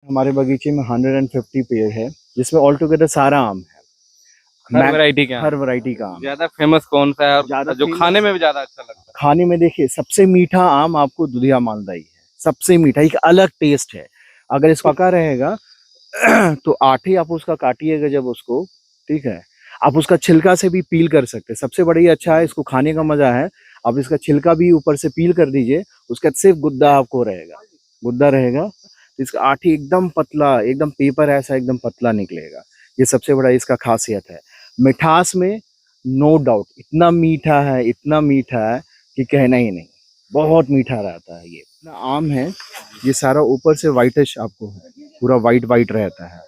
हमारे बगीचे में 150 पेड़ है, जिसमें ऑल टुगेदर सारा आम है। हर वैरायटी के हर आम। वैरायटी का आम। ज्यादा फेमस कौन सा है और ज्यादा जो famous खाने में भी ज्यादा अच्छा लगता है? खाने में देखिए, सबसे मीठा आम आपको दुधिया मालदाई है। सबसे मीठा, एक अलग टेस्ट है। अगर इस पका रहेगा तो आठी आप उसका काटिएगा जब उसको, ठीक है, आप उसका छिलका से भी पील कर सकते हैं। सबसे बड़ी अच्छा है, इसको खाने का मजा है। आप इसका छिलका भी ऊपर से पील कर दीजिए, उसका सिर्फ गुद्दा आपको रहेगा, गुद्दा रहेगा। तो इसका आठी एकदम पतला, एकदम पेपर ऐसा एकदम पतला निकलेगा। ये सबसे बड़ा इसका खासियत है। मिठास में नो डाउट, इतना मीठा है, इतना मीठा है कि कहना ही नहीं। बहुत मीठा रहता है। ये इतना आम है, ये सारा ऊपर से वाइटिश आपको है, पूरा वाइट वाइट रहता है।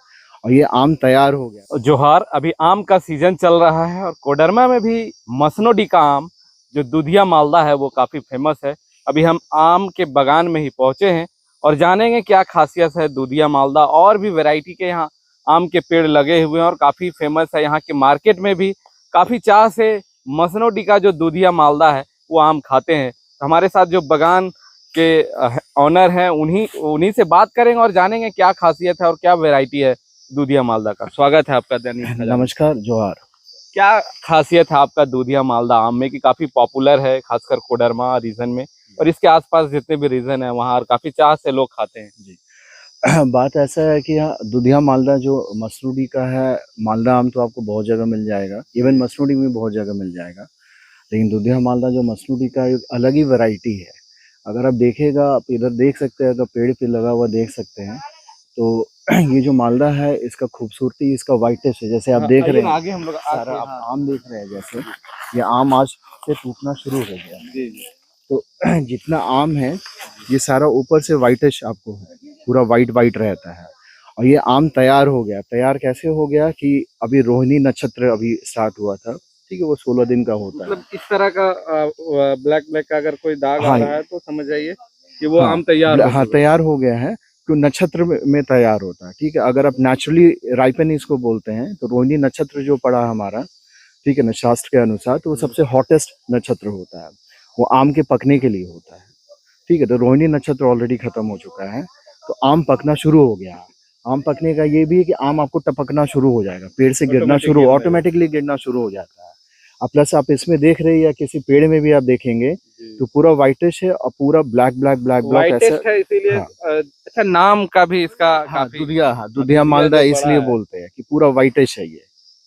और ये आम तैयार हो गया। जोहार, अभी आम का सीजन चल रहा है और कोडरमा में भी मसनोडी का आम जो दुधिया मालदा है वो काफी फेमस है। अभी हम आम के बागान में ही पहुंचे हैं और जानेंगे क्या खासियत है दुधिया मालदा। और भी वैरायटी के यहाँ आम के पेड़ लगे हुए हैं और काफी फेमस है। यहाँ के मार्केट में भी काफी चाह से मसनोडी का जो दुधिया मालदा है वो आम खाते हैं। हमारे साथ जो बागान के ऑनर हैं उन्हीं से बात करेंगे और जानेंगे क्या खासियत है और क्या वैरायटी है दूधिया मालदा का। स्वागत है आपका दैनिक खजाना। नमस्कार, जोहार। क्या खासियत है आपका दूधिया मालदा आम में कि काफी पॉपुलर है खासकर कोडरमा रीजन में और इसके आसपास जितने भी रीजन है वहाँ काफी चाह से लोग खाते हैं? जी। बात ऐसा है कि यहाँ दुधिया मालदा जो मसरूडी का है, मालदा आम तो आपको बहुत जगह मिल जाएगा, इवन मसरूडी में बहुत जगह मिल जाएगा। लेकिन दुधिया मालदा जो मसरूडी का एक अलग ही वैरायटी है। अगर आप देखेगा, आप इधर देख सकते हैं, अगर पेड़ पे लगा हुआ देख सकते हैं, तो ये जो मालदा है इसका खूबसूरती इसका वाइटिश है। जैसे आप देख रहे हैं, आगे हम लोग सारा आप आम देख रहे हैं, जैसे ये आम आज से टूटना शुरू हो गया। जी जी। तो जितना आम है ये सारा ऊपर से वाइटिश आपको है, पूरा वाइट वाइट रहता है। और ये आम तैयार हो गया। तैयार कैसे हो गया कि अभी रोहिणी नक्षत्र अभी स्टार्ट हुआ था, ठीक है, वो 16 दिन का होता है। मतलब इस तरह का ब्लैक ब्लैक का अगर कोई दाग आ रहा है तो समझ जाइए कि वो हाँ, आम तैयार हो हाँ, तैयार हो गया है। तो नक्षत्र में तैयार होता है, ठीक है। अगर आप नेचुरली राइपन इसको बोलते हैं, तो रोहिणी नक्षत्र जो पड़ा हमारा, ठीक है ना, शास्त्र के अनुसार, तो वो सबसे हॉटेस्ट नक्षत्र होता है। वो आम के पकने के लिए होता है, ठीक है। तो रोहिणी नक्षत्र ऑलरेडी खत्म हो चुका है, तो आम पकना शुरू हो गया। आम पकने का ये भी है कि आम आपको टपकना शुरू हो जाएगा, पेड़ से गिरना शुरू, ऑटोमेटिकली गिरना शुरू हो जाता है। अब प्लस आप इसमें देख रहे हैं या किसी पेड़ में भी आप देखेंगे तो पूरा वाइटिश है और पूरा ब्लैक ब्लैक ब्लैक ब्लैक ऐसा है, इसीलिए हाँ, अच्छा नाम का भी इसका हाँ, काफी दुधिया मालदा इसलिए बोलते हैं कि पूरा वाइटिश है ये,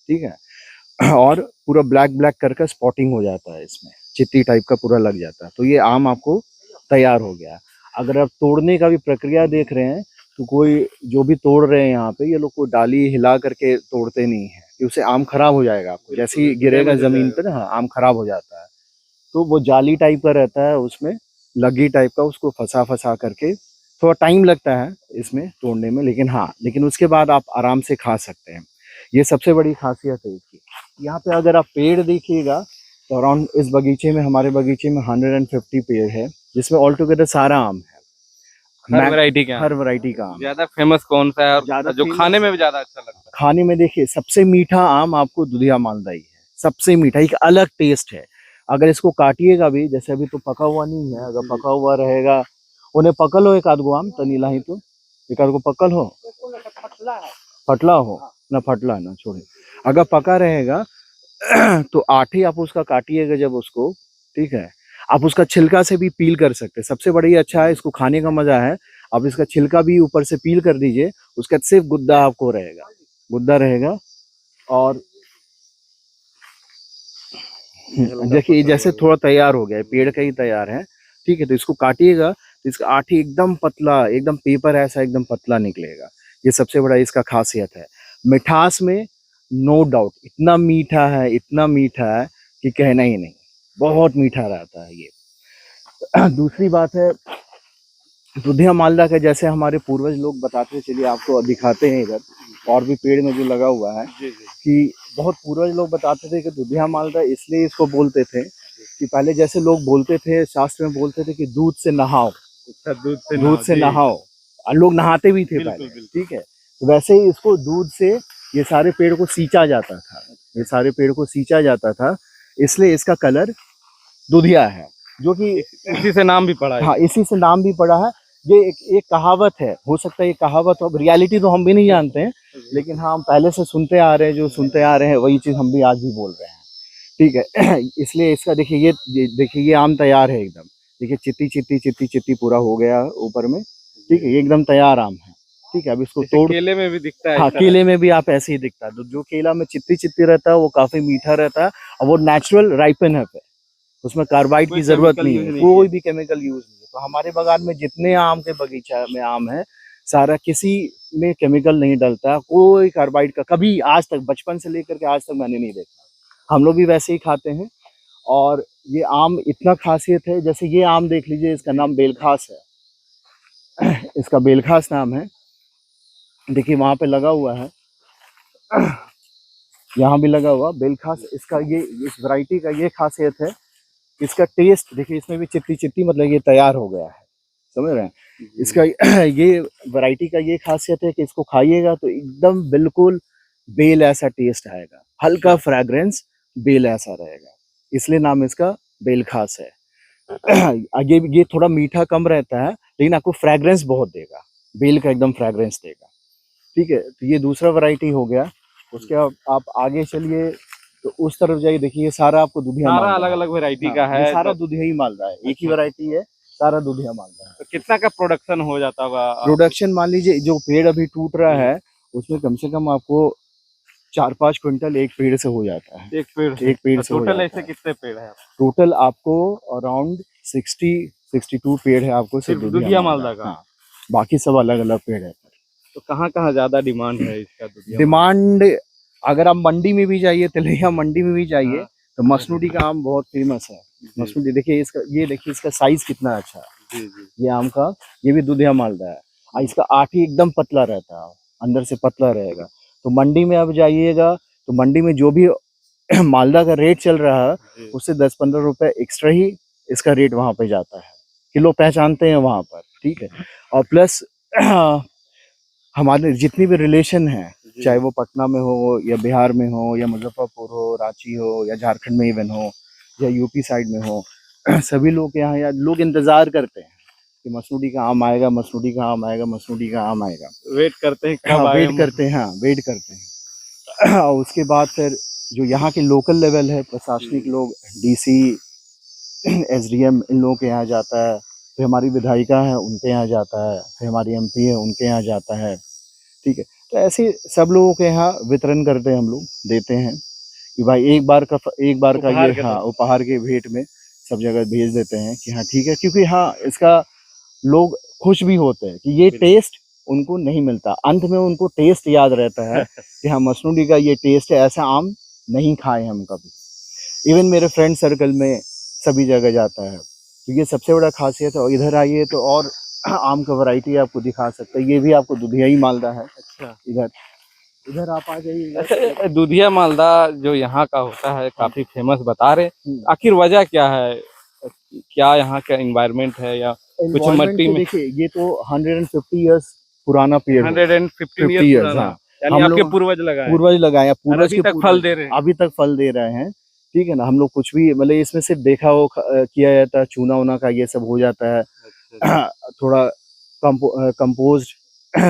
ठीक है। और पूरा ब्लैक ब्लैक करके स्पॉटिंग हो जाता है, इसमें चित्ती टाइप का पूरा लग जाता है। तो ये आम आपको तैयार हो गया। अगर आप तोड़ने का भी प्रक्रिया देख रहे हैं, तो कोई जो भी तोड़ रहे हैं यहाँ पे, ये लोग को डाली हिला करके तोड़ते नहीं है कि उससे आम खराब हो जाएगा। आपको जैसे ही गिरेगा जमीन पे ना, हाँ, आम खराब हो जाता है। तो वो जाली टाइप का रहता है, उसमें लगी टाइप का, उसको फंसा फंसा करके थोड़ा टाइम लगता है इसमें तोड़ने में, लेकिन हाँ, लेकिन उसके बाद आप आराम से खा सकते हैं। ये सबसे बड़ी खासियत है इसकी। यहाँ पे अगर आप पेड़ देखिएगा तो अराउंड इस बगीचे में, हमारे बगीचे में 150 पेड़ है, जिसमें ऑल टुगेदर सारा आम है। हर वैरायटी के आम। हर वैरायटी का आम। ज्यादा फेमस कौन सा है और ज्यादा जो खाने में भी ज्यादा अच्छा लगता है? खाने में देखिए, सबसे मीठा आम आपको दुधिया मालदाई है। सबसे मीठा, एक अलग टेस्ट है। अगर इसको काटिएगा भी, जैसे अभी तो पका हुआ नहीं है, अगर पका हुआ रहेगा, उन्हें पकल हो एक आध गो आम तनीला ही, तो एक आध गो पकल हो, फटला हो ना, फटला ना छोड़े। अगर पका रहेगा तो आठी आप उसका काटिएगा जब उसको, ठीक है, आप उसका छिलका से भी पील कर सकते हैं। सबसे बड़ी अच्छा है, इसको खाने का मजा है। आप इसका छिलका भी ऊपर से पील कर दीजिए, उसका सिर्फ गुद्दा आपको रहेगा, गुद्दा रहेगा। और देखिए जैसे थोड़ा तैयार हो गया है, पेड़ का ही तैयार है, ठीक है। तो इसको काटिएगा तो इसका आठी एकदम पतला, एकदम पेपर ऐसा एकदम पतला निकलेगा। ये सबसे बड़ा इसका खासियत है। मिठास में नो डाउट, इतना मीठा है, इतना मीठा है कि कहना ही नहीं। बहुत मीठा रहता है ये। दूसरी बात है, दुधिया मालदा का जैसे हमारे पूर्वज लोग बताते, चलिए आपको दिखाते हैं इधर, और भी पेड़ में जो लगा हुआ है, कि बहुत पूर्वज लोग बताते थे कि दुधिया मालदा इसलिए इसको बोलते थे कि पहले जैसे लोग बोलते थे, शास्त्र में बोलते थे कि दूध से नहाओ, दूध से नहाओ, और लोग नहाते भी थे पहले, ठीक है। तो वैसे ही इसको दूध से ये सारे पेड़ को सींचा जाता था, ये सारे पेड़ को सींचा जाता था, इसलिए इसका कलर दुधिया है, जो कि इसी से नाम भी पड़ा है। हाँ, इसी से नाम भी पड़ा है। ये एक कहावत है, हो सकता है ये कहावत हो, रियलिटी तो हम भी नहीं जानते हैं, लेकिन हाँ हम पहले से सुनते आ रहे हैं, जो सुनते आ रहे हैं वही चीज़ हम भी आज भी बोल रहे हैं। ठीक है। इसलिए इसका देखिए ये देखिए ये आम तैयार है एकदम। देखिए चित्ती पूरा हो गया ऊपर में। ठीक है, ये एकदम तैयार आम है। ठीक है, अब इसको जैसे तोड़, केले में भी दिखता है हाँ इस तरह। केले में भी आप ऐसे ही दिखता है। तो जो केला में चित्ती रहता है वो काफी मीठा रहता है और वो नेचुरल राइपन है पे, उसमें कार्बाइड कोई की जरूरत केमिकल नहीं यूज है, नहीं कोई किया। भी केमिकल यूज नहीं है। तो हमारे बागान में जितने आम के बगीचा में आम है, सारा किसी में केमिकल नहीं डलता, कोई कार्बाइड का कभी आज तक, बचपन से लेकर के आज तक मैंने नहीं देखा। हम लोग भी वैसे ही खाते हैं। और ये आम इतना खासियत है, जैसे ये आम देख लीजिए, इसका नाम बेलखास है। इसका बेलखास नाम है। देखिए वहां पे लगा हुआ है, यहाँ भी लगा हुआ बेलखास। इसका ये इस वैरायटी का ये खासियत है, इसका टेस्ट देखिए, इसमें भी चित्ती मतलब ये तैयार हो गया है, समझ रहे हैं। इसका ये वैरायटी का ये खासियत है कि इसको खाइएगा तो एकदम बिल्कुल बेल ऐसा टेस्ट आएगा, हल्का फ्रेग्रेंस बेल ऐसा रहेगा, इसलिए नाम इसका बेल खास है। ये थोड़ा मीठा कम रहता है, लेकिन आपको फ्रेग्रेंस बहुत देगा, बेल का एकदम फ्रेग्रेंस देगा। ठीक है, तो ये दूसरा वैरायटी हो गया। उसके बाद आप आगे चलिए तो उस तरफ जाइए, देखिए ये सारा आपको दुधिया सारा मालदा अलग है। अलग वैरायटी हाँ, का ये है। सारा तो दुधिया ही मालदा है, एक ही वैरायटी है, सारा दुधिया मालदा है। तो कितना का प्रोडक्शन हो जाता होगा? प्रोडक्शन मान लीजिए जो पेड़ अभी टूट रहा है उसमें कम से कम आपको 4-5 क्विंटल एक पेड़ से हो जाता है। एक पेड़ से? एक पेड़ से हो टोटल जाता ऐसे है। कितने पेड़ है? टोटल आपको अराउंड 60-62 पेड़ है आपको सिर्फ सिर्फ दुधिया दुधिया मालदा मालदा का? हाँ, बाकी सब अलग अलग पेड़ है। तो कहाँ कहाँ ज्यादा डिमांड है इसका दुधिया डिमांड अगर आप मंडी में भी जाइए, तिलैया मंडी में भी जाइए, हाँ। तो मसनूडी का आम बहुत फेमस है। जी। मसनूडी देखिए इसका, ये देखिए इसका साइज कितना अच्छा है। जी जी। ये आम का, ये भी दुधिया मालदा है और इसका आठी एकदम पतला रहता है, अंदर से पतला रहेगा। तो मंडी में आप जाइएगा तो मंडी में जो भी मालदा का रेट चल रहा है जी। उससे 10-15 रुपए एक्स्ट्रा ही इसका रेट वहां पे जाता है, किलो पहचानते हैं वहां पर। ठीक है, और प्लस हमारे जितनी भी रिलेशन है, चाहे वो पटना में हो या बिहार में हो या मुजफ्फरपुर हो, रांची हो या झारखंड में इवन हो या यूपी साइड में हो, सभी लोग के यहाँ लोग इंतजार करते हैं कि मसनूडी का आम आएगा, मसनूडी का आम आएगा, मसनूडी का आम आएगा। वेट करते हैं हाँ कब आए। वेट करते हैं, हाँ वेट करते हैं। और उसके बाद फिर जो यहाँ के लोकल लेवल है, प्रशासनिक लोग, डीसी, एसडीएम, इन लोगों के यहाँ जाता है, फिर हमारी विधायिका है उनके यहाँ जाता है, फिर हमारी एमपी है उनके यहाँ जाता है। ठीक है, तो ऐसे सब लोगों के यहाँ वितरण करते हैं हम लोग, देते हैं कि भाई एक बार का उपहार ये के हाँ तौर उपहार के भेंट में सब जगह भेज देते हैं कि हाँ ठीक है, क्योंकि हाँ इसका लोग खुश भी होते हैं कि ये बिल्कुल। टेस्ट उनको नहीं मिलता, अंत में उनको टेस्ट याद रहता है कि हाँ मसनूडी का ये टेस्ट है, ऐसा आम नहीं खाए हम कभी। इवन मेरे फ्रेंड सर्कल में सभी जगह जाता है, तो ये सबसे बड़ा खासियत है। और इधर आइए तो और आम का वैरायटी आपको दिखा सकते हैं, ये भी आपको दुधिया ही मालदा है। अच्छा, इधर इधर आप आ जाइए। अच्छा दुधिया मालदा जो यहाँ का होता है काफी फेमस बता रहे, हम्म। आखिर वजह क्या है? क्या यहाँ का एनवायरनमेंट है या कुछ एनवायरनमेंट मट्टी तो में? देखिए ये तो 150 इयर्स पुराना पेड़ है, 150 50 ईयर्स ईयर्स पुराना, हाँ। यानी हम आपके लोग पूर्वज लगाए पूर्वज लगाए हैं, और पूर्वज अभी के तक फल दे रहे हैं। अभी तक फल दे रहे हैं। ठीक है ना, हम लोग कुछ भी मतलब इसमें सिर्फ देखा हो किया जाता है, चूना उना का ये सब हो जाता है। अच्छा, थोड़ा कंपोस्ट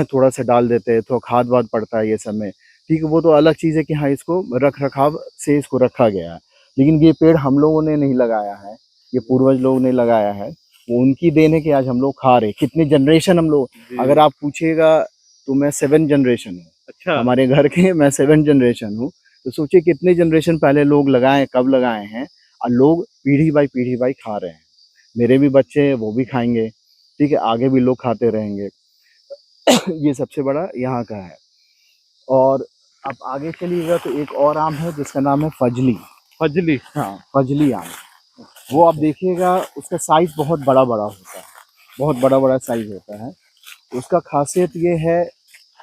थोड़ा सा डाल देते हैं, थोड़ा खाद वाद पड़ता है ये सब में। ठीक है, वो तो अलग चीज़ है कि हाँ इसको रख रखाव से इसको रखा गया है, लेकिन ये पेड़ हम लोगों ने नहीं लगाया है, ये पूर्वज लोग ने लगाया है, वो उनकी देन है कि आज हम लोग खा रहे। कितने जनरेशन हम लोग, अगर आप पूछिएगा तो मैं 7 जनरेशन हूँ। अच्छा, हमारे घर के मैं 7 जनरेशन हूँ। तो सोचिए कितने जनरेशन पहले लोग लगाए, कब लगाए हैं, और लोग पीढ़ी बाई खा रहे हैं। मेरे भी बच्चे हैं, वो भी खाएंगे। ठीक है, आगे भी लोग खाते रहेंगे। ये सबसे बड़ा यहाँ का है। और आप आगे चलिएगा तो एक और आम है जिसका नाम है फजली। फजली? हाँ, फजली आम, वो आप देखिएगा उसका साइज बहुत बड़ा बड़ा होता है, बहुत बड़ा बड़ा साइज होता है। उसका खासियत ये है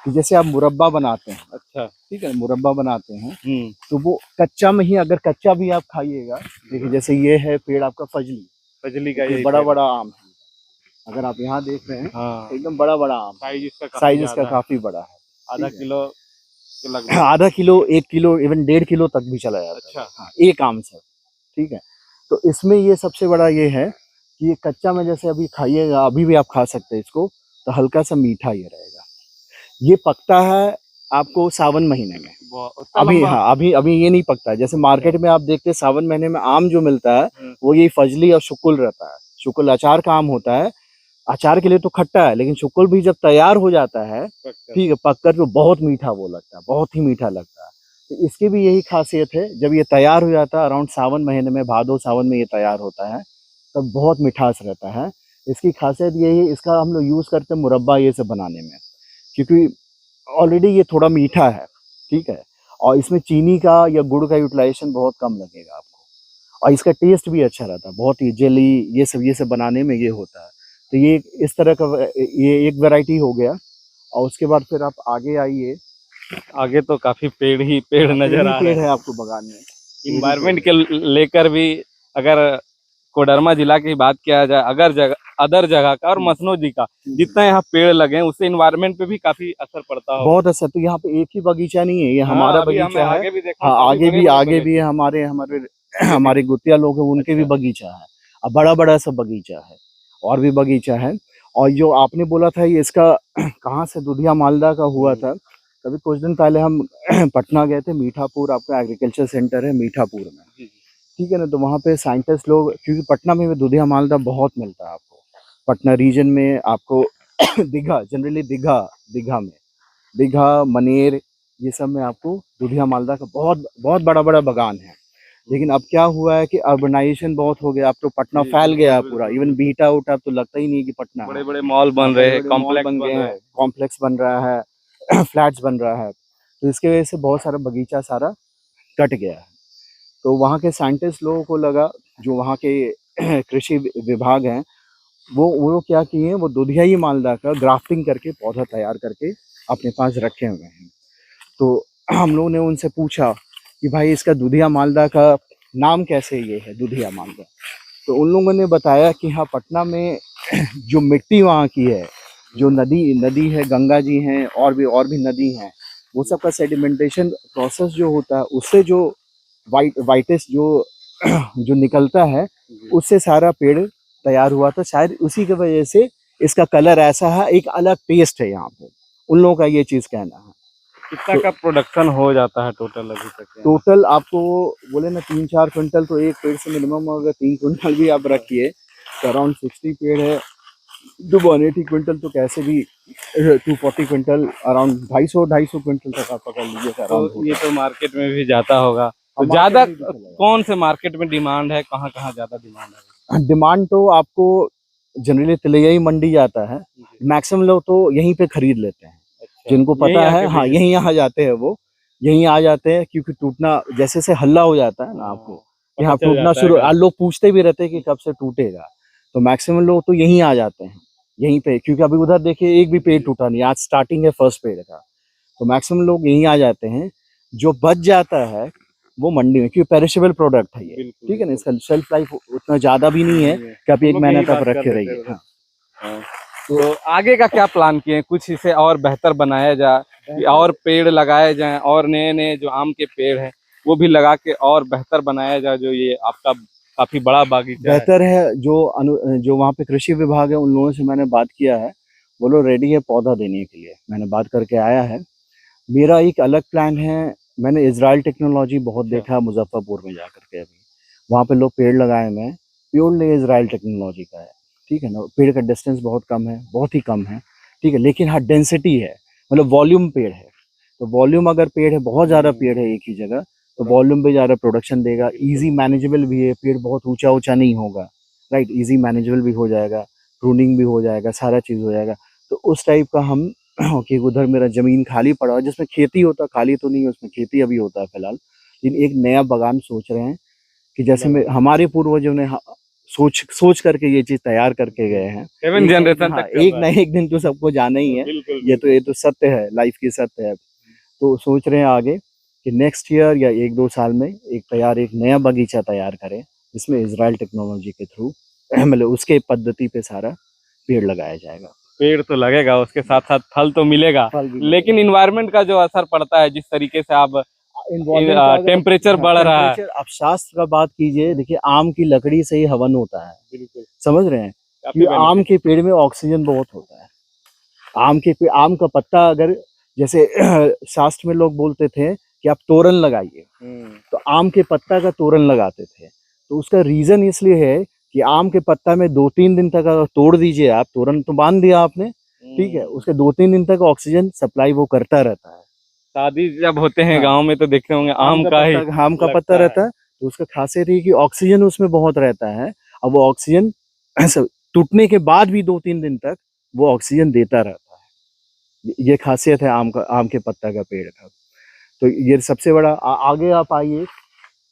कि जैसे आप मुरब्बा बनाते हैं, अच्छा, ठीक है, मुरब्बा बनाते हैं तो वो कच्चा में ही, अगर कच्चा भी आप खाइएगा, देखिए जैसे ये है पेड़ आपका फजली, फजली का ये यही बड़ा पेड़ है। बड़ा आम है। अगर आप यहाँ देख रहे हैं हाँ, एकदम बड़ा बड़ा आम, साइज इसका काफी बड़ा है, आधा ठीक है। किलो के लगभग। आधा किलो, 1 किलो, इवन 1.5 किलो तक भी चला जाता है। अच्छा, हाँ, एक आम से। ठीक है, तो इसमें ये सबसे बड़ा ये है कि ये कच्चा में जैसे अभी खाइएगा, अभी भी आप खा सकते हैं इसको, तो हल्का सा मीठा ये रहेगा। ये पकता है आपको सावन महीने में। अभी हाँ, अभी अभी ये नहीं पकता है। जैसे मार्केट में आप देखते हैं सावन महीने में आम जो मिलता है वो यही फजली और शुकुल रहता है। शुकुल अचार का आम होता है, अचार के लिए तो खट्टा है, लेकिन शुकुल भी जब तैयार हो जाता है, ठीक है, पककर तो बहुत मीठा वो लगता है, बहुत ही मीठा लगता है। तो इसकी भी यही खासियत है, जब ये तैयार हो जाता है अराउंड सावन महीने में, भादो सावन में ये तैयार होता है, तब बहुत मिठास रहता है। इसकी खासियत यही है, इसका हम लोग यूज़ करते हैं मुरब्बा ये सब बनाने में, क्योंकि ऑलरेडी ये थोड़ा मीठा है, ठीक है, और इसमें चीनी का या गुड़ का यूटिलाइजेशन बहुत कम लगेगा आपको, और इसका टेस्ट भी अच्छा रहता है, बहुत ही जेली ये सब बनाने में ये होता है। तो ये इस तरह का ये एक वैरायटी हो गया। और उसके बाद फिर आप आगे आइए, आगे तो काफी पेड़ ही पेड़ नजर आ रहे पेड़ हैं। है आपको बगान में। इन्वायरमेंट के लेकर भी अगर कोडरमा जिला की बात किया जाए, अदर जगह का और मसनो जी का, जितना यहाँ पेड़ लगे हैं उससे इन्वायरमेंट पे भी काफी असर पड़ता है। बहुत असर। तो यहाँ पे एक ही बगीचा नहीं है, ये हाँ, हमारा अभी बगीचा है। आगे भी देखा, हाँ, काफी बड़े-बड़े आगे भी बगीचे। है, हमारे हमारे हमारे गुतिया लोग हैं, उनके भी बगीचा है, अब बड़ा बड़ा सा बगीचा है, और भी बगीचा है। और जो आपने बोला था ये इसका कहाँ से दुधिया मालदा का हुआ था, कभी कुछ दिन पहले हम पटना गए थे, मीठापुर आपका एग्रीकल्चर सेंटर है मीठापुर में, ठीक है ना। तो वहाँ पे साइंटिस्ट लोग, क्योंकि पटना में भी दुधिया मालदा बहुत मिलता है आपको, पटना रीजन में आपको दीघा, जनरली दीघा में, दीघा, मनेर, ये सब में आपको दुधिया मालदा का बहुत बहुत बड़ा बड़ा बगान है। लेकिन अब क्या हुआ है कि अर्बनाइजेशन बहुत हो गया, अब तो पटना फैल गया है पूरा, इवन बीटा उटा तो लगता ही नहीं कि पटना है। बड़े बड़े मॉल बन रहे हैं, मॉल बन गए हैं, कॉम्प्लेक्स बन रहा है फ्लैट्स बन रहा है, तो इसके वजह से बहुत सारा बगीचा सारा कट गया है। तो वहाँ के साइंटिस्ट लोगों को लगा, जो वहाँ के कृषि विभाग हैं, वो क्या किए हैं, वो दुधियाई मालदा का ग्राफ्टिंग करके पौधा तैयार करके अपने पास रखे हुए हैं। तो हम लोगों ने उनसे पूछा कि भाई इसका दुधिया मालदा का नाम कैसे ये है दुधिया मालदा। तो उन लोगों ने बताया कि हाँ, पटना में जो मिट्टी वहाँ की है, जो नदी है, गंगा जी हैं, और भी नदी हैं, वो सब का सेडिमेंटेशन प्रोसेस जो होता है, उससे जो वाइटेस्ट जो निकलता है, उससे सारा पेड़ तैयार हुआ था। शायद उसी की वजह से इसका कलर ऐसा है, एक अलग टेस्ट है यहाँ पे, उन लोगों का ये चीज़ कहना है। कितना का प्रोडक्शन हो जाता है टोटल अभी तक? टोटल आपको बोले ना 3-4 क्विंटल, तो एक पेड़ से मिनिमम अगर 3 क्विंटल भी आप रखिए तो अराउंड 60 पेड़ है तो 180 क्विंटल, तो कैसे भी 240 क्विंटल, अराउंड 250 क्विंटल तक आप पकड़ लीजिए। तो ये तो मार्केट में भी जाता होगा, तो ज्यादा कौन से मार्केट में डिमांड है, कहाँ कहाँ ज्यादा डिमांड है? डिमांड तो आपको जनरली तिलैया मंडी जाता है, मैक्सिमम लोग तो यहीं पे खरीद लेते हैं। अच्छा, जिनको पता है, हाँ, यहीं आ जाते हैं, वो यहीं आ जाते हैं, क्योंकि टूटना जैसे से हल्ला हो जाता है ना आपको, यहाँ टूटना शुरू, लोग पूछते भी रहते हैं कि कब से टूटेगा, तो मैक्सिमम लोग तो यहीं आ जाते हैं, यहीं पे, क्योंकि अभी उधर देखिए एक भी पेड़ टूटा नहीं, आज स्टार्टिंग है फर्स्ट पेड़ का, तो मैक्सिमम लोग यहीं आ जाते हैं। जो बच जाता है वो मंडी में, क्योंकि पेरिशेबल प्रोडक्ट है ये, ठीक है ना, इसका शेल्फ लाइफ उतना ज्यादा भी नहीं है कि आप 1 महीने तक रखे रहिए। हाँ। तो आगे का क्या प्लान किए हैं? कुछ इसे और बेहतर बनाया जाए, और पेड़ लगाए जाएं, और नए नए जो आम के पेड़ हैं वो भी लगा के और बेहतर बनाया जाए, जो ये आपका काफी बड़ा बागीचा बेहतर है। जो वहाँ पे कृषि विभाग है, उन लोगों से मैंने बात किया है, वो लोग रेडी है पौधा देने के लिए, मैंने बात करके आया है। मेरा एक अलग प्लान है, मैंने इजराइल टेक्नोलॉजी बहुत देखा मुजफ्फरपुर में जाकर के, अभी वहाँ पे लोग पेड़ लगाए हुए हैं, प्योरली इजराइल टेक्नोलॉजी का है, ठीक है ना। पेड़ का डिस्टेंस बहुत कम है, बहुत ही कम है, ठीक है, लेकिन हाँ डेंसिटी है, मतलब वॉल्यूम पेड़ है, तो वॉल्यूम अगर पेड़ है, बहुत ज़्यादा पेड़ है एक ही जगह, तो वॉल्यूम पे ज़्यादा प्रोडक्शन देगा, इजी मैनेजेबल भी है, पेड़ बहुत ऊंचा नहीं होगा, राइट, इजी मैनेजेबल भी हो जाएगा, प्रूनिंग भी हो जाएगा, सारा चीज़ हो जाएगा। तो उस टाइप का हम कि उधर मेरा ज़मीन खाली पड़ा है जिसमें खेती होता, खाली तो नहीं है, उसमें खेती अभी होता है फिलहाल, लेकिन एक नया बागान सोच रहे हैं कि जैसे में हमारे पूर्वजों ने सोच करके ये चीज़ तैयार करके गए हैं, 7 जनरेशन तक एक ना एक दिन तो सबको जाना ही है, ये तो सत्य है, लाइफ की सत्य है। तो सोच रहे हैं आगे कि नेक्स्ट ईयर या 1-2 साल में एक नया बगीचा तैयार करें, जिसमें इजराइल टेक्नोलॉजी के थ्रू मतलब उसके पद्धति पे सारा पेड़ लगाया जाएगा। पेड़ तो लगेगा, उसके साथ साथ फल तो मिलेगा, लेकिन इन्वायरमेंट का जो असर पड़ता है, जिस तरीके से आप environment का अगर टेम्परेचर बढ़ रहा है। टेम्परेचर, आप शास्त्र का बात कीजिए, देखिए आम की लकड़ी से ही हवन होता है, बिल्कुल समझ रहे हैं काफी कि आम benefit के पेड़ में ऑक्सीजन बहुत होता है। आम का पत्ता अगर जैसे शास्त्र में लोग बोलते थे कि आप तोरण लगाइए, है। तो आम के पत्ता का तोरण लगाते थे। तो उसका रीजन इसलिए है कि आम के पत्ता में 2-3 दिन तक अगर तोड़ दीजिए आप, तोरण तो बांध दिया आपने, ठीक है, उसके 2-3 दिन तक ऑक्सीजन सप्लाई वो करता रहता है। शादी जब होते हैं हाँ, गांव में तो देखे होंगे आम का ही आम का पत्ता लगता रहता है, तो उसका खासियत है कि ऑक्सीजन उसमें बहुत रहता है। अब वो ऑक्सीजन टूटने के बाद भी 2-3 दिन तक वो ऑक्सीजन देता रहता है। ये खासियत है आम के पत्ता का पेड़ का। तो ये सबसे बड़ा आगे आप आइए,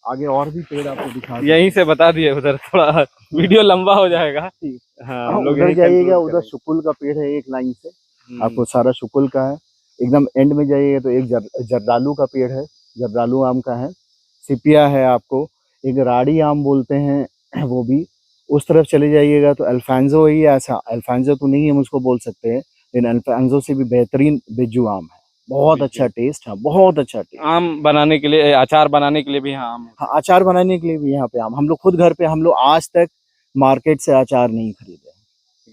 आगे और भी पेड़ आपको दिखा है। यहीं से बता दिए, उधर थोड़ा वीडियो लंबा हो जाएगा। हाँ हम लोग उधर यहीं जाइएगा, conclude उधर करेंगे। शुकुल का पेड़ है एक लाइन से, हम्म, आपको सारा शुकुल का है। एकदम एंड में जाइएगा तो एक जर्दालू का पेड़ है, जर्दालू आम का है। सिपिया है आपको, एक राड़ी आम बोलते हैं वो भी। उस तरफ चले जाइएगा तो अल्फांजो ही है, ऐसा अल्फांजो तो नहीं हम उसको बोल सकते हैं, लेकिन अल्फांजो से भी बेहतरीन बिज्जू आम है। बहुत अच्छा टेस्ट है, बहुत अच्छा टेस्ट। आम बनाने के लिए, अचार बनाने के लिए भी हाँ आम हाँ, अचार बनाने के लिए भी यहाँ पे आम, हम लोग खुद घर पे, हम लोग आज तक मार्केट से अचार नहीं खरीदे।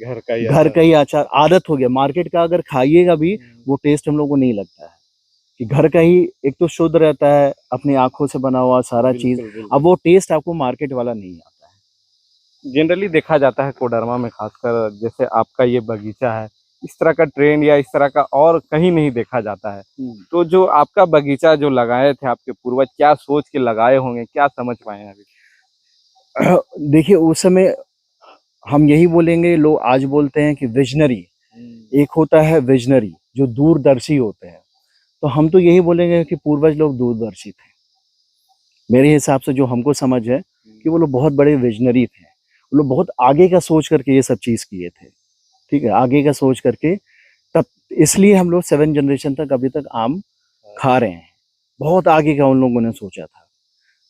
घर का ही घर अचार। का ही अचार आदत हो गया, मार्केट का अगर खाइएगा भी वो टेस्ट हम लोग को नहीं लगता है। कि घर का ही एक तो शुद्ध रहता है, अपनी आंखों से बना हुआ सारा चीज। अब वो टेस्ट आपको मार्केट वाला नहीं आता है। जनरली देखा जाता है कोडरमा में, खासकर जैसे आपका ये बगीचा है, इस तरह का ट्रेंड या इस तरह का और कहीं नहीं देखा जाता है। तो जो आपका बगीचा जो लगाए थे आपके पूर्वज, क्या सोच के लगाए होंगे, क्या समझ पाए हैं अभी? देखिए उस समय हम यही बोलेंगे, लोग आज बोलते हैं कि विजनरी, एक होता है विजनरी जो दूरदर्शी होते हैं, तो हम तो यही बोलेंगे कि पूर्वज लोग दूरदर्शी थे। मेरे हिसाब से जो हमको समझ है कि वो लोग बहुत बड़े विजनरी थे, वो लोग बहुत आगे का सोच करके ये सब चीज़ किए थे, ठीक है, आगे का सोच करके। तब इसलिए हम लोग 7 जनरेशन तक अभी तक आम खा रहे हैं, बहुत आगे का उन लोगों ने सोचा था।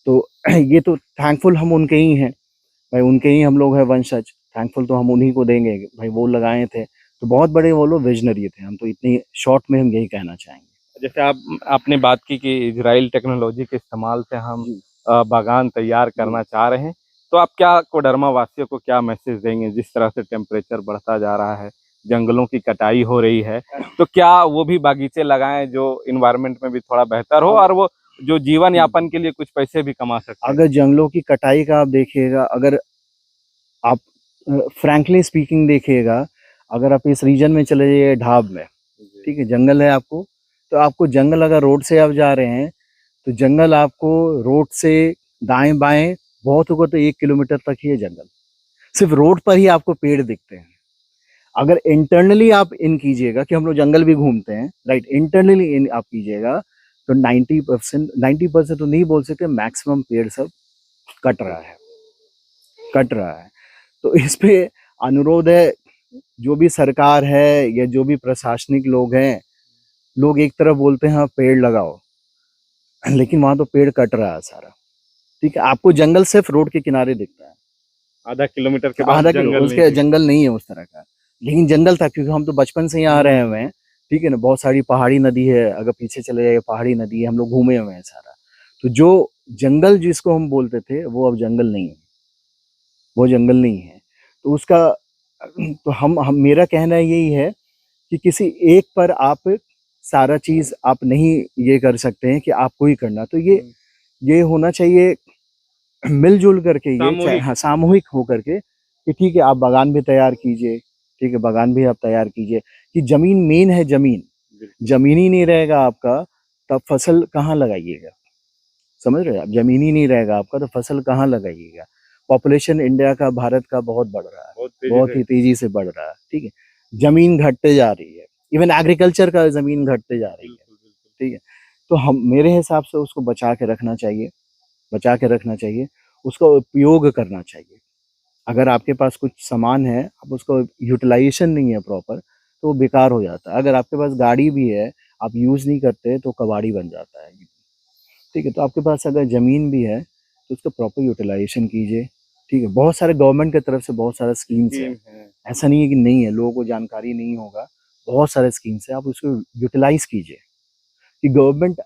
तो ये तो थैंकफुल हम उनके ही हैं भाई, उनके ही हम लोग हैं वंशज, थैंकफुल तो हम उन्हीं को देंगे भाई, वो लगाए थे तो बहुत बड़े वो लोग विजनरी थे। हम तो इतनी शॉर्ट में हम यही कहना चाहेंगे। जैसे आपने बात की कि इजराइल टेक्नोलॉजी के इस्तेमाल से हम जी बागान तैयार करना चाह रहे हैं, तो आप क्या कोडरमा वासियों को क्या मैसेज देंगे? जिस तरह से टेम्परेचर बढ़ता जा रहा है, जंगलों की कटाई हो रही है, तो क्या वो भी बागीचे लगाएं जो इन्वायरमेंट में भी थोड़ा बेहतर हो और वो जो जीवन यापन के लिए कुछ पैसे भी कमा सकते हैं? अगर जंगलों की कटाई का आप देखिएगा, अगर आप फ्रैंकली स्पीकिंग देखिएगा, अगर आप इस रीजन में चले जाइए ढाब में, ठीक है, जंगल है आपको, तो आपको जंगल अगर रोड से आप जा रहे हैं तो जंगल आपको रोड से दाएं बाएं बहुत होगा तो 1 किलोमीटर तक ही है जंगल, सिर्फ रोड पर ही आपको पेड़ दिखते हैं। अगर इंटरनली आप इन कीजिएगा, कि हम लोग जंगल भी घूमते हैं, राइट, इंटरनली इन आप कीजिएगा तो 90% तो नहीं बोल सकते, मैक्सिमम पेड़ सब कट रहा है, कट रहा है। तो इस पे अनुरोध है, जो भी सरकार है या जो भी प्रशासनिक लोग हैं, लोग एक तरफ बोलते हैं हाँ पेड़ लगाओ, लेकिन वहां तो पेड़ कट रहा है सारा, ठीक है, आपको जंगल सिर्फ रोड के किनारे दिखता है, आधा किलोमीटर के बाद आधा किलो जंगल नहीं उसके दिखता। जंगल नहीं है उस तरह का। लेकिन जंगल था, क्योंकि हम तो बचपन से ही आ रहे हुए हैं, ठीक है ना, बहुत सारी पहाड़ी नदी है, अगर पीछे चले जाइए पहाड़ी नदी है, हम लोग घूमे हुए हैं सारा। तो जो जंगल जिसको हम बोलते थे वो अब जंगल नहीं है, वो जंगल नहीं है। तो उसका तो हम मेरा कहना यही है कि किसी एक पर आप सारा चीज आप नहीं ये कर सकते हैं कि आपको ही करना, तो ये होना चाहिए मिलजुल करके, ये चाहे सामूहिक। हाँ सामूहिक हो करके, कि ठीक है आप बागान भी तैयार कीजिए, ठीक है, बागान भी आप तैयार कीजिए। कि जमीन मेन है, जमीन ही नहीं रहेगा आपका, तब फसल कहाँ लगाइएगा, समझ रहे हैं आप, जमीन ही नहीं रहेगा आपका तो फसल कहाँ लगाइएगा। पॉपुलेशन इंडिया का, भारत का बहुत बढ़ रहा है, बहुत ही तेजी से बढ़ रहा है, ठीक है, जमीन घटते जा रही है, इवन एग्रीकल्चर का जमीन घटते जा रही है, ठीक है। तो हम मेरे हिसाब से उसको बचा के रखना चाहिए, बचा के रखना चाहिए, उसका उपयोग करना चाहिए। अगर आपके पास कुछ सामान है, आप उसका यूटिलाइजेशन नहीं है प्रॉपर, तो वो बेकार हो जाता है। अगर आपके पास गाड़ी भी है, आप यूज़ नहीं करते तो कबाड़ी बन जाता है, ठीक है। तो आपके पास अगर ज़मीन भी है तो उसका प्रॉपर यूटिलाइजेशन कीजिए, ठीक है। बहुत सारे गवर्नमेंट की तरफ से बहुत सारे स्कीम्स है, ऐसा नहीं है कि नहीं है, लोगों को जानकारी नहीं होगा, बहुत सारे स्कीम्स है, आप उसको यूटिलाइज कीजिए। कि गवर्नमेंट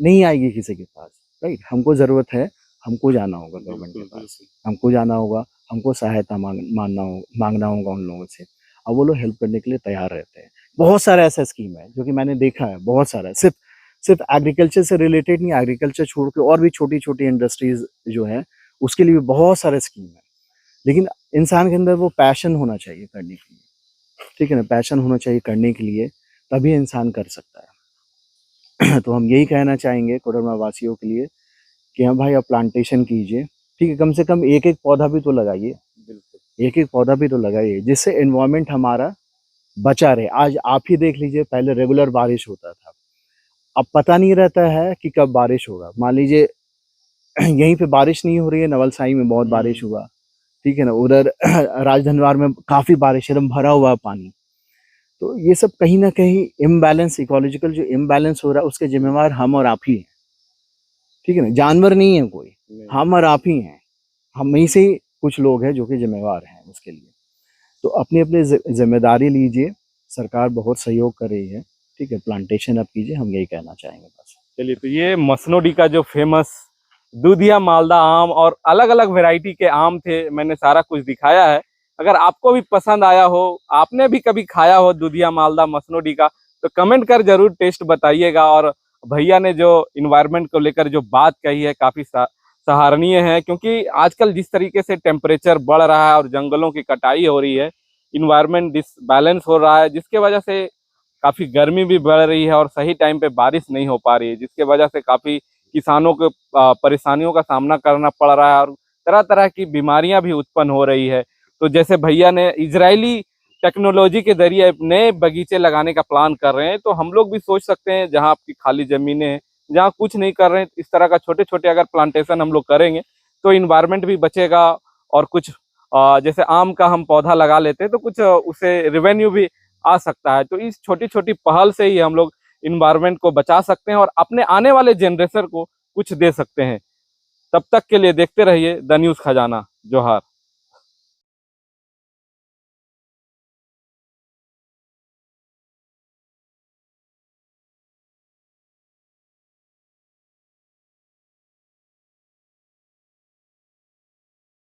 नहीं आएगी किसी के पास, राइट। हमको ज़रूरत है, हमको जाना होगा गवर्नमेंट के पास, हमको जाना होगा, हमको सहायता मांगना होगा उन लोगों से, और वो लोग हेल्प करने के लिए तैयार रहते हैं। बहुत सारा ऐसा स्कीम है जो कि मैंने देखा है, बहुत सारा, सिर्फ एग्रीकल्चर से रिलेटेड नहीं, एग्रीकल्चर छोड़ के और भी छोटी छोटी इंडस्ट्रीज जो है उसके लिए भी बहुत सारे स्कीम है। लेकिन इंसान के अंदर वो पैशन होना चाहिए करने के लिए, ठीक है ना, पैशन होना चाहिए करने के लिए, तभी इंसान कर सकता है। तो हम यही कहना चाहेंगे कोडरमा वासियों के लिए कि हाँ भाई, आप प्लांटेशन कीजिए, ठीक है, कम से कम एक एक पौधा भी तो लगाइए, एक एक पौधा भी तो लगाइए, जिससे एनवायरनमेंट हमारा बचा रहे। आज आप ही देख लीजिए, पहले रेगुलर बारिश होता था, अब पता नहीं रहता है कि कब बारिश होगा। मान लीजिए यहीं पे बारिश नहीं हो रही है, नवलसाई में बहुत बारिश हुआ, ठीक है ना, उधर राजधनवार में काफ़ी बारिश, एकदम भरा हुआ पानी। तो ये सब कहीं ना कहीं इम्बैलेंस, इकोलॉजिकल जो इम्बैलेंस हो रहा है, उसके जिम्मेवार हम और आप ही हैं, ठीक है ना, जानवर नहीं है कोई, हम और आप ही हैं, हम ही से ही कुछ लोग हैं जो कि जिम्मेवार हैं उसके लिए। तो अपनी अपनी जिम्मेदारी लीजिए, सरकार बहुत सहयोग कर रही है, ठीक है, प्लांटेशन आप कीजिए, हम यही कहना चाहेंगे बस। चलिए, तो ये मसनोडी का जो फेमस दूधिया मालदा आम और अलग अलग वैरायटी के आम थे, मैंने सारा कुछ दिखाया है। अगर आपको भी पसंद आया हो, आपने भी कभी खाया हो दूधिया मालदा मसनोडी का, तो कमेंट कर जरूर टेस्ट बताइएगा। और भैया ने जो इन्वायरमेंट को लेकर जो बात कही है काफ़ी सराहनीय है, क्योंकि आजकल जिस तरीके से टेम्परेचर बढ़ रहा है और जंगलों की कटाई हो रही है, इन्वायरमेंट डिसबैलेंस हो रहा है, जिसके वजह से काफ़ी गर्मी भी बढ़ रही है और सही टाइम पे बारिश नहीं हो पा रही है, जिसके वजह से काफ़ी किसानों को परेशानियों का सामना करना पड़ रहा है और तरह तरह की बीमारियां भी उत्पन्न हो रही है। तो जैसे भैया ने इजरायली टेक्नोलॉजी के जरिए नए बगीचे लगाने का प्लान कर रहे हैं, तो हम लोग भी सोच सकते हैं, जहां आपकी खाली ज़मीनें हैं, जहां कुछ नहीं कर रहे हैं, इस तरह का छोटे छोटे अगर प्लांटेशन हम लोग करेंगे तो इन्वायरमेंट भी बचेगा। और कुछ जैसे आम का हम पौधा लगा लेते हैं तो कुछ उसे रेवेन्यू भी आ सकता है। तो इस छोटी छोटी पहल से ही हम लोग इन्वायरमेंट को बचा सकते हैं और अपने आने वाले जनरेशन को कुछ दे सकते हैं। तब तक के लिए देखते रहिए द न्यूज़ खजाना। जोहार।